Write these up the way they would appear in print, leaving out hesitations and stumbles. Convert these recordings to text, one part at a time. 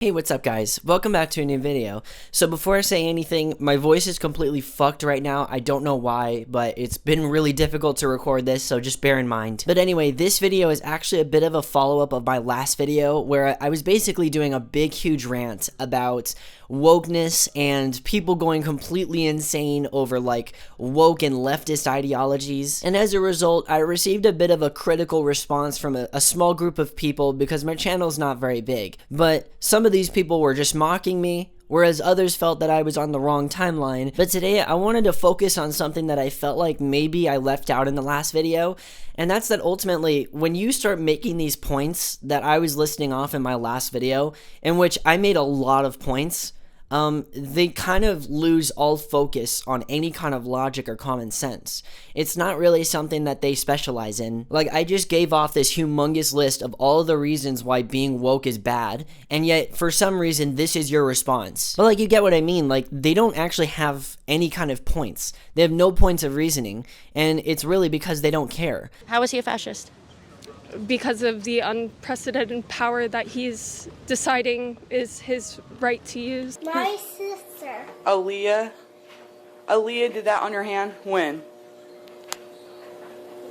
Hey, what's up guys? Welcome back to a new video. So before I say anything, my voice is completely fucked right now. I don't know why, but it's been really difficult to record this, so just bear in mind. But anyway, this video is actually a bit of a follow-up of my last video where I was basically doing a big huge rant about wokeness and people going completely insane over like woke and leftist ideologies. And as a result, I received a bit of a critical response from a small group of people because my channel's not very big. But some of these people were just mocking me, whereas others felt that I was on the wrong timeline. But today I wanted to focus on something that I felt like maybe I left out in the last video, and that's that ultimately when you start making these points that I was listing off in my last video, in which I made a lot of points, they kind of lose all focus on any kind of logic or common sense. It's not really something that they specialize in. Like, I just gave off this humongous list of all the reasons why being woke is bad, and yet, for some reason, this is your response. But, like, you get what I mean? Like, they don't actually have any kind of points. They have no points of reasoning, and it's really because they don't care. How is he a fascist? Because of the unprecedented power that he's deciding is his right to use. My sister. Aaliyah did that on your hand? When?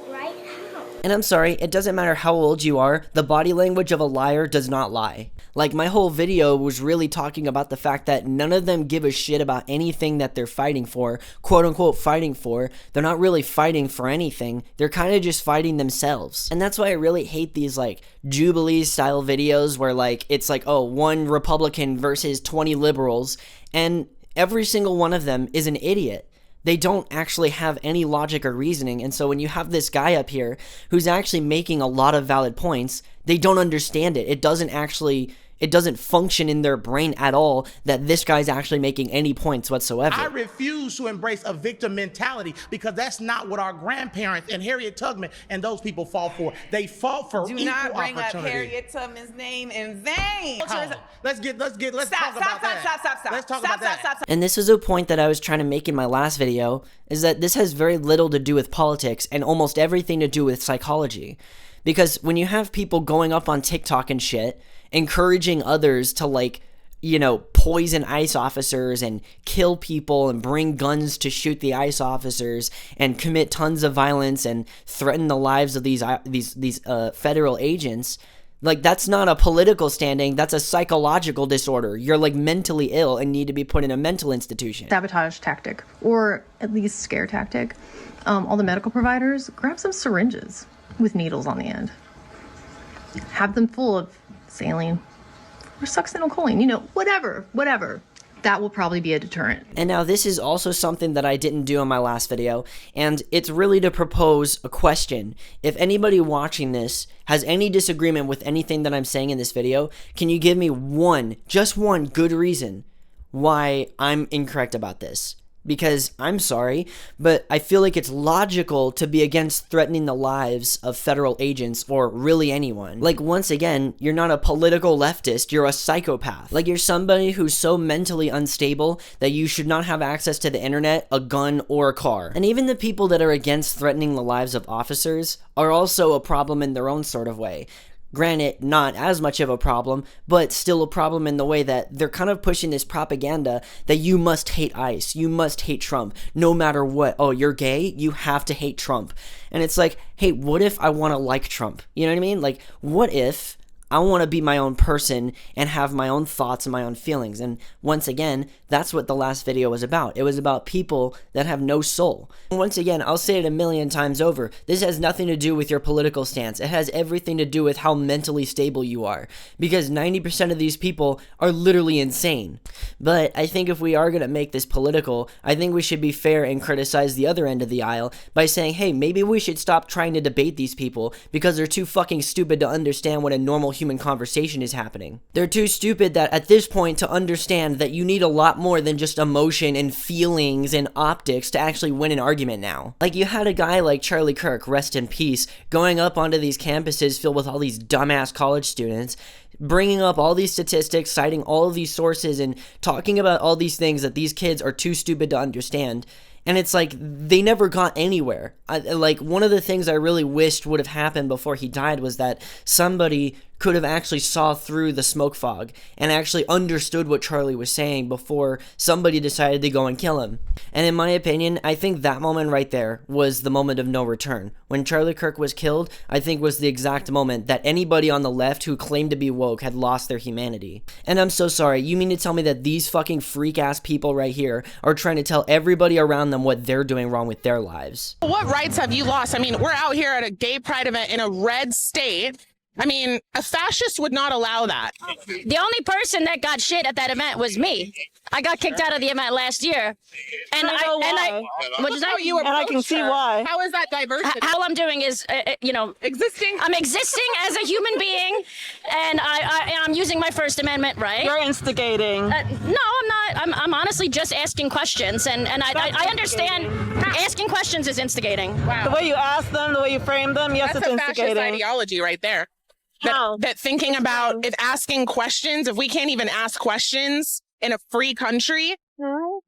Right how? And I'm sorry, it doesn't matter how old you are, the body language of a liar does not lie. Like, my whole video was really talking about the fact that none of them give a shit about anything that they're fighting for, quote unquote fighting for. They're not really fighting for anything, they're kind of just fighting themselves. And that's why I really hate these like Jubilee style videos where like, it's like, oh, one Republican versus 20 liberals, and every single one of them is an idiot. They don't actually have any logic or reasoning, and so when you have this guy up here who's actually making a lot of valid points, they don't understand it. It doesn't function in their brain at all that this guy's actually making any points whatsoever. I refuse to embrace a victim mentality because that's not what our grandparents and Harriet Tubman and those people fought for. They fought for equal opportunity. Do not bring up Harriet Tubman's name in vain. Let's talk about that. Let's talk about that. And this is a point that I was trying to make in my last video, is that this has very little to do with politics and almost everything to do with psychology. Because when you have people going up on TikTok and shit, encouraging others to like, you know, poison ICE officers and kill people and bring guns to shoot the ICE officers and commit tons of violence and threaten the lives of these federal agents, like, that's not a political standing, that's a psychological disorder. You're like mentally ill and need to be put in a mental institution. Sabotage tactic, or at least scare tactic. All the medical providers, grab some syringes with needles on the end. Have them full of saline or succinylcholine, you know, whatever. That will probably be a deterrent. And now this is also something that I didn't do in my last video, and it's really to propose a question. If anybody watching this has any disagreement with anything that I'm saying in this video, can you give me just one good reason why I'm incorrect about this? Because I'm sorry, but I feel like it's logical to be against threatening the lives of federal agents or really anyone. Like, once again, you're not a political leftist, you're a psychopath. Like, you're somebody who's so mentally unstable that you should not have access to the internet, a gun, or a car. And even the people that are against threatening the lives of officers are also a problem in their own sort of way. Granted, not as much of a problem, but still a problem in the way that they're kind of pushing this propaganda that you must hate ICE, you must hate Trump, no matter what. Oh, you're gay? You have to hate Trump. And it's like, hey, what if I want to like Trump? You know what I mean? Like, what if I want to be my own person and have my own thoughts and my own feelings? And once again, that's what the last video was about. It was about people that have no soul. And once again, I'll say it a million times over, this has nothing to do with your political stance. It has everything to do with how mentally stable you are. Because 90% of these people are literally insane. But I think if we are going to make this political, I think we should be fair and criticize the other end of the aisle by saying, hey, maybe we should stop trying to debate these people because they're too fucking stupid to understand what a normal human conversation is happening. They're too stupid that at this point to understand that you need a lot more than just emotion and feelings and optics to actually win an argument now. Like, you had a guy like Charlie Kirk, rest in peace, going up onto these campuses filled with all these dumbass college students, bringing up all these statistics, citing all of these sources, and talking about all these things that these kids are too stupid to understand. And it's like, they never got anywhere. Like, one of the things I really wished would have happened before he died was that somebody could have actually saw through the smoke fog and actually understood what Charlie was saying before somebody decided to go and kill him. And in my opinion, I think that moment right there was the moment of no return. When Charlie Kirk was killed, I think was the exact moment that anybody on the left who claimed to be woke had lost their humanity. And I'm so sorry, you mean to tell me that these fucking freak-ass people right here are trying to tell everybody around them what they're doing wrong with their lives? What rights have you lost? I mean, we're out here at a gay pride event in a red state. I mean, a fascist would not allow that. The only person that got shit at that event was me. I got kicked out of the event last year. And I can see why. How is that diversity? How I'm doing is, Existing? I'm existing as a human being, and I'm using my First Amendment right. You're instigating. No, I'm not. I'm honestly just asking questions, and I understand asking questions is instigating. Wow. The way you ask them, the way you frame them, yes, That's it's a fascist instigating. ideology right there. How? That thinking about if asking questions, if we can't even ask questions in a free country,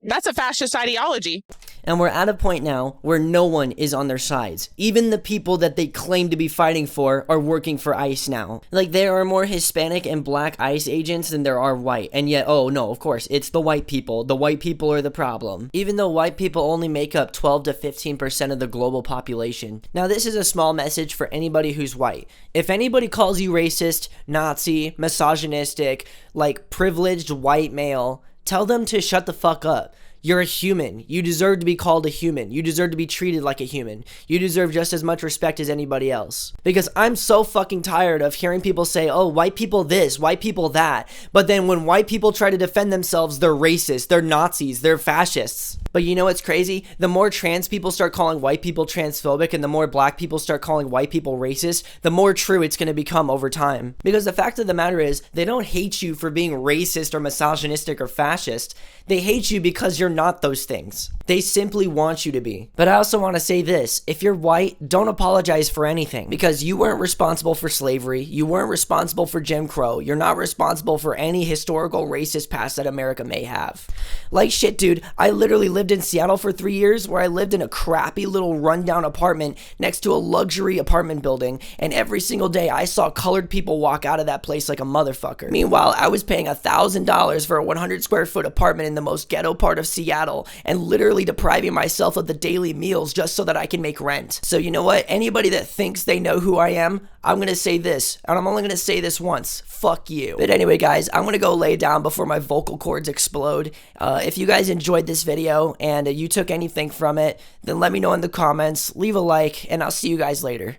that's a fascist ideology. And we're at a point now where no one is on their sides. Even the people that they claim to be fighting for are working for ICE now. Like, there are more Hispanic and black ICE agents than there are white. And yet, oh no, of course, it's the white people. The white people are the problem. Even though white people only make up 12 to 15% of the global population. Now, this is a small message for anybody who's white. If anybody calls you racist, Nazi, misogynistic, like privileged white male, tell them to shut the fuck up. You're a human. You deserve to be called a human. You deserve to be treated like a human. You deserve just as much respect as anybody else. Because I'm so fucking tired of hearing people say, oh, white people this, white people that. But then when white people try to defend themselves, they're racist, they're Nazis, they're fascists. But you know what's crazy? The more trans people start calling white people transphobic and the more black people start calling white people racist, the more true it's going to become over time. Because the fact of the matter is, they don't hate you for being racist or misogynistic or fascist. They hate you because you're not those things. They simply want you to be. But I also want to say this, if you're white, don't apologize for anything, because you weren't responsible for slavery, you weren't responsible for Jim Crow, you're not responsible for any historical racist past that America may have. Like shit, dude, I literally lived in Seattle for 3 years where I lived in a crappy little rundown apartment next to a luxury apartment building, and every single day I saw colored people walk out of that place like a motherfucker. Meanwhile, I was paying $1,000 for a 100 square foot apartment in the most ghetto part of Seattle and literally depriving myself of the daily meals just so that I can make rent. So you know what? Anybody that thinks they know who I am, I'm gonna say this, and I'm only gonna say this once. Fuck you. But anyway, guys, I'm gonna go lay down before my vocal cords explode. If you guys enjoyed this video and you took anything from it, then let me know in the comments, leave a like, and I'll see you guys later.